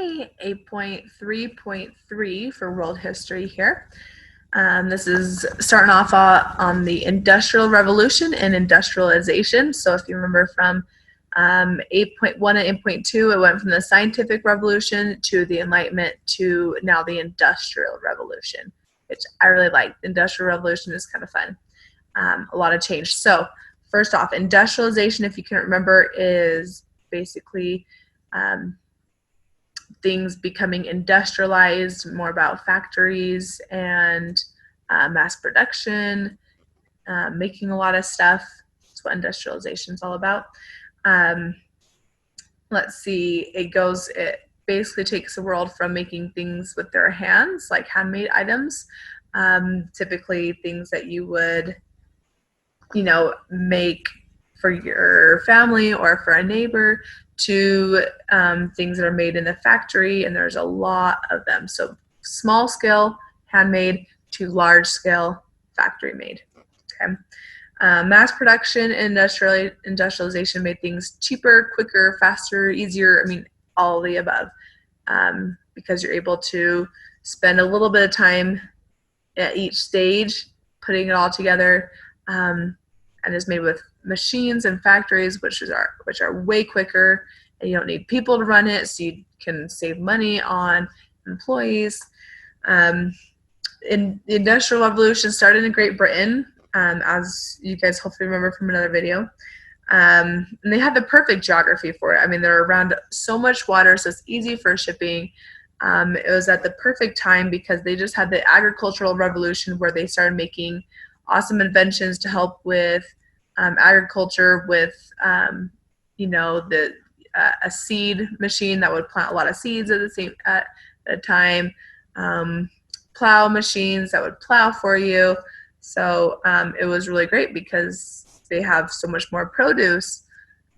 Okay, 8.3.3 for world history here. This is starting off on the Industrial Revolution and industrialization. So if you remember from 8.1 and 8.2, it went from the Scientific Revolution to the Enlightenment to now the Industrial Revolution, which I really like. The Industrial Revolution is kind of fun. A lot of change. So first off, industrialization, if you can remember, is basically things becoming industrialized, more about factories and mass production, making a lot of stuff. That's what industrialization is all about. Let's see, it basically takes the world from making things with their hands, like handmade items, typically things that you would, make for your family or for a neighbor, to things that are made in a factory, and there's a lot of them. So small scale handmade to large scale factory made. Okay. Mass production and industrialization made things cheaper, quicker, faster, easier. I mean, all of the above, because you're able to spend a little bit of time at each stage putting it all together, and is made with machines and factories, which are way quicker, and you don't need people to run it, so you can save money on employees. In the Industrial Revolution started in Great Britain, as you guys hopefully remember from another video. And they had the perfect geography for it. I mean, they're around so much water, so it's easy for shipping. It was at the perfect time because they just had the agricultural revolution where they started making awesome inventions to help with agriculture, with a seed machine that would plant a lot of seeds at a time, plow machines that would plow for you. So it was really great because they have so much more produce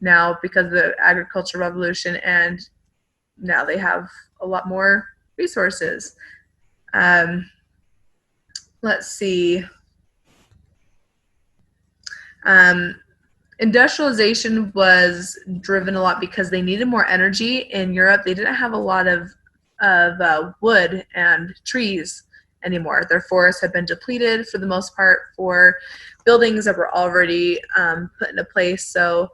now because of the agricultural revolution, and now they have a lot more resources. Let's see. Industrialization was driven a lot because they needed more energy. In Europe, they didn't have a lot of wood and trees anymore. Their forests had been depleted for the most part for buildings that were already put into place. So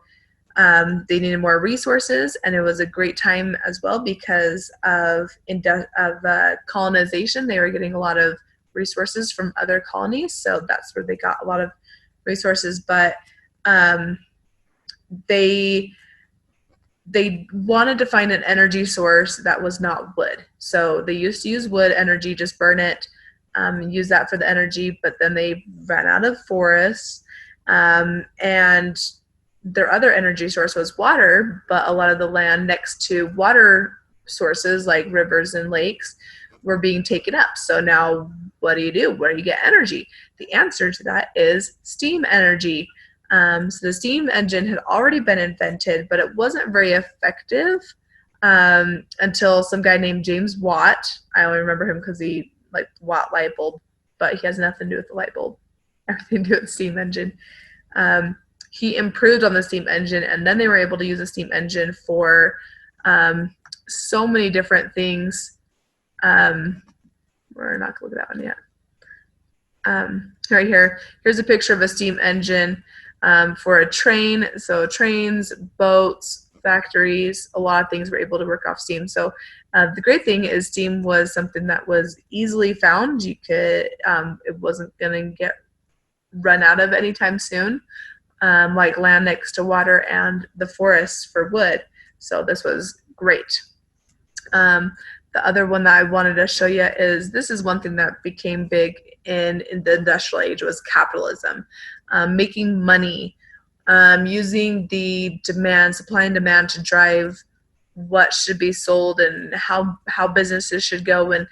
they needed more resources, and it was a great time as well because of colonization. They were getting a lot of resources from other colonies, so that's where they got a lot of resources. But they wanted to find an energy source that was not wood. So they used to use wood energy, just burn it, use that for the energy, but then they ran out of forests, and their other energy source was water, but a lot of the land next to water sources like rivers and lakes were being taken up. So now what do? Where do you get energy? The answer to that is steam energy. So the steam engine had already been invented, but it wasn't very effective until some guy named James Watt. I only remember him because he Watt light bulb, but he has nothing to do with the light bulb. Everything to do with the steam engine. He improved on the steam engine, and then they were able to use the steam engine for so many different things. We're not going to look at that one yet. Right here, here's a picture of a steam engine for a train. So trains, boats, factories, a lot of things were able to work off steam. So the great thing is steam was something that was easily found. You could, it wasn't going to get run out of anytime soon. Like land next to water and the forests for wood. So this was great. The other one that I wanted to show you is, this is one thing that became big in the industrial age, was capitalism. Making money, using the supply and demand to drive what should be sold and how businesses should go. And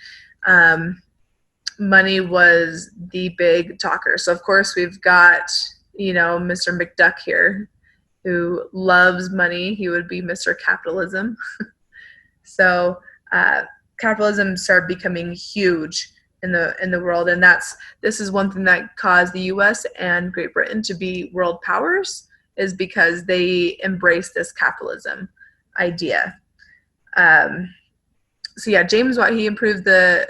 money was the big talker. So of course we've got Mr. McDuck here, who loves money. He would be Mr. Capitalism. So capitalism started becoming huge in the world, and this is one thing that caused the U.S. and Great Britain to be world powers, is because they embraced this capitalism idea. So yeah, James Watt, he improved the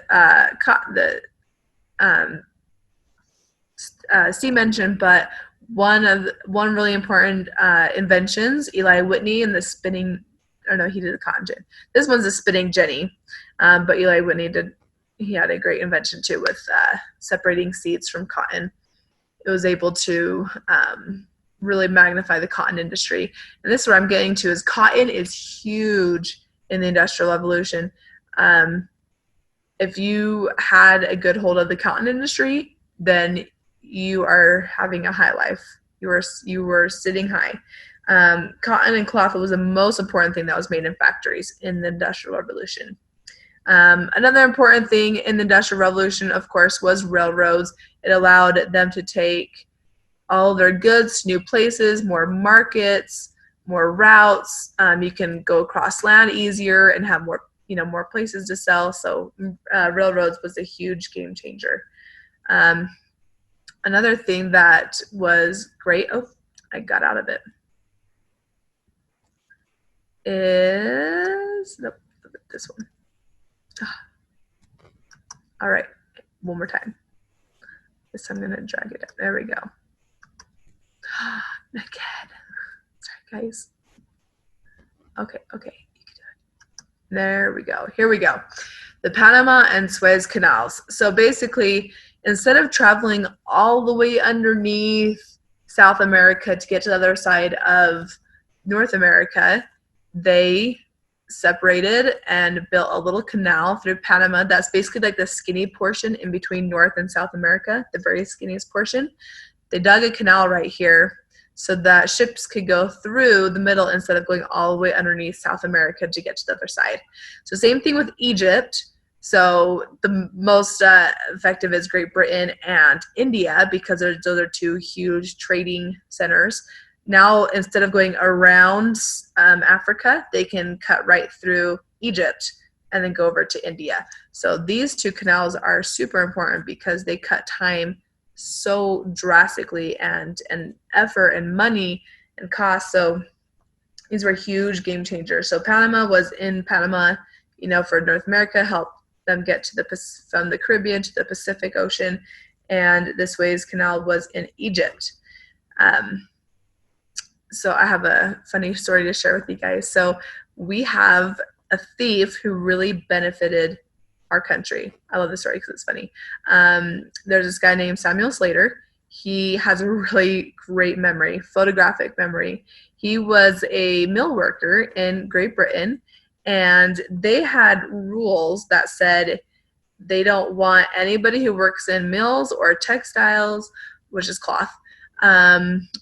steam engine, but one really important inventions, Eli Whitney and the spinning, or no, he did the cotton gin. This one's a spinning jenny, but Eli Whitney he had a great invention too with separating seeds from cotton. It was able to really magnify the cotton industry. And this is what I'm getting to is cotton is huge in the Industrial Revolution. If you had a good hold of the cotton industry, then you are having a high life. You were sitting high. Cotton and cloth was the most important thing that was made in factories in the Industrial Revolution. Another important thing in the Industrial Revolution, of course, was railroads. It allowed them to take all their goods to new places, more markets, more routes. You can go across land easier and have more places to sell. So railroads was a huge game changer. Another thing that was great, I got out of it, is, nope, this one. All right, one more time. This time I'm gonna drag it up. There we go. Again. Sorry, guys. Okay, you can do it. There we go. Here we go. The Panama and Suez Canals. So basically, instead of traveling all the way underneath South America to get to the other side of North America, they separated and built a little canal through Panama. That's basically like the skinny portion in between North and South America, the very skinniest portion. They dug a canal right here so that ships could go through the middle instead of going all the way underneath South America to get to the other side. So same thing with Egypt. So the most effective is Great Britain and India because those are two huge trading centers. Now, instead of going around Africa, they can cut right through Egypt and then go over to India. So these two canals are super important because they cut time so drastically and effort and money and cost. So these were huge game changers. So Panama was in Panama, for North America, helped them get to from the Caribbean to the Pacific Ocean, and the Suez Canal was in Egypt. So I have a funny story to share with you guys. So we have a thief who really benefited our country. I love this story because it's funny. There's this guy named Samuel Slater. He has a really great memory, photographic memory. He was a mill worker in Great Britain, and they had rules that said they don't want anybody who works in mills or textiles, which is cloth,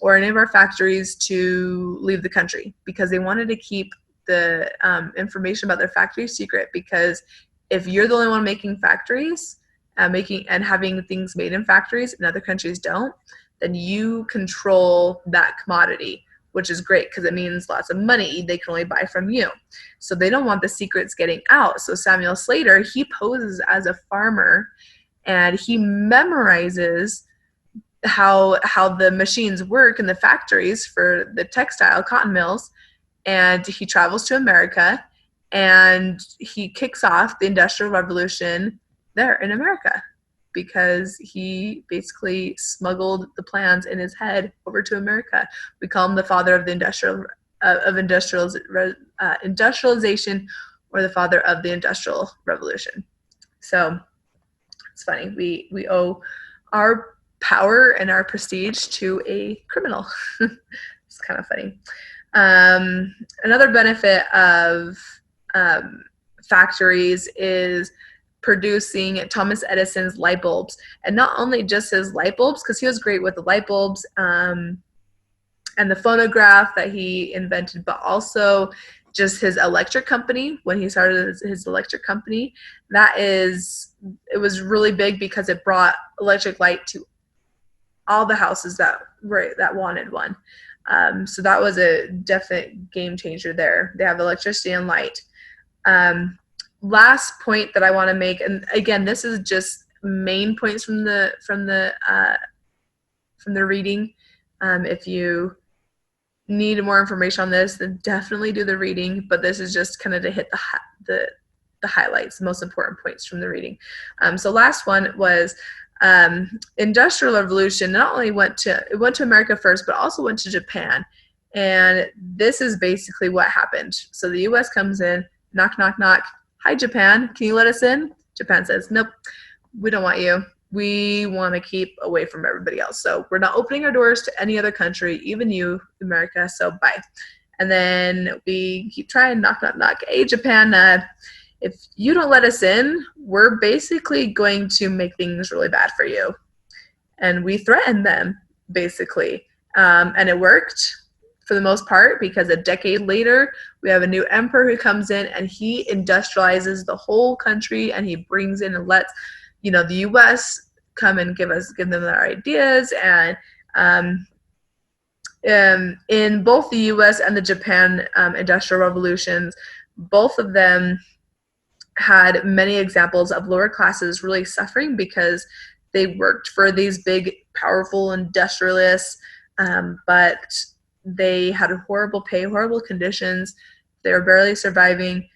or any of our factories to leave the country because they wanted to keep the information about their factory secret, because if you're the only one making factories, and having things made in factories and other countries don't, then you control that commodity, which is great because it means lots of money they can only buy from you. So they don't want the secrets getting out. So Samuel Slater, he poses as a farmer and he memorizes how the machines work in the factories for the textile cotton mills, and he travels to America and he kicks off the Industrial Revolution there in America because he basically smuggled the plans in his head over to America. We call him the father of the industrialization, or the father of the Industrial Revolution. So it's funny. We owe our power and our prestige to a criminal. It's kind of funny. Another benefit of factories is producing Thomas Edison's light bulbs, and not only just his light bulbs, because he was great with the light bulbs and the phonograph that he invented, but also just his electric company. When he started his electric company, it was really big because it brought electric light to all the houses that wanted one. So that was a definite game changer there. They have electricity and light. Last point that I want to make, and again, this is just main points from the reading. If you need more information on this, then definitely do the reading. But this is just kind of to hit the the highlights, the most important points from the reading. So last one was Industrial Revolution. Not only went to America first, but also went to Japan. And this is basically what happened. So the U.S. comes in, knock, knock, knock. Hi, Japan. Can you let us in? Japan says, nope, we don't want you. We want to keep away from everybody else. So we're not opening our doors to any other country, even you, America. So bye. And then we keep trying, knock, knock, knock. Hey, Japan, if you don't let us in, we're basically going to make things really bad for you. And we threatened them, basically. And it worked for the most part, because a decade later, we have a new emperor who comes in and he industrializes the whole country, and he brings in and lets, the U.S. come and give them their ideas. And in both the U.S. and the Japan industrial revolutions, both of them had many examples of lower classes really suffering because they worked for these big, powerful industrialists, but they had horrible pay, horrible conditions. They were barely surviving.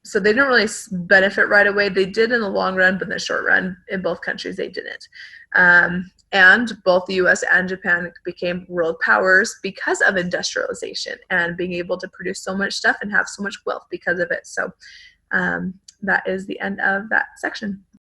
So they didn't really benefit right away. They did in the long run, but in the short run, in both countries, they didn't. And both the U.S. and Japan became world powers because of industrialization and being able to produce so much stuff and have so much wealth because of it. So that is the end of that section.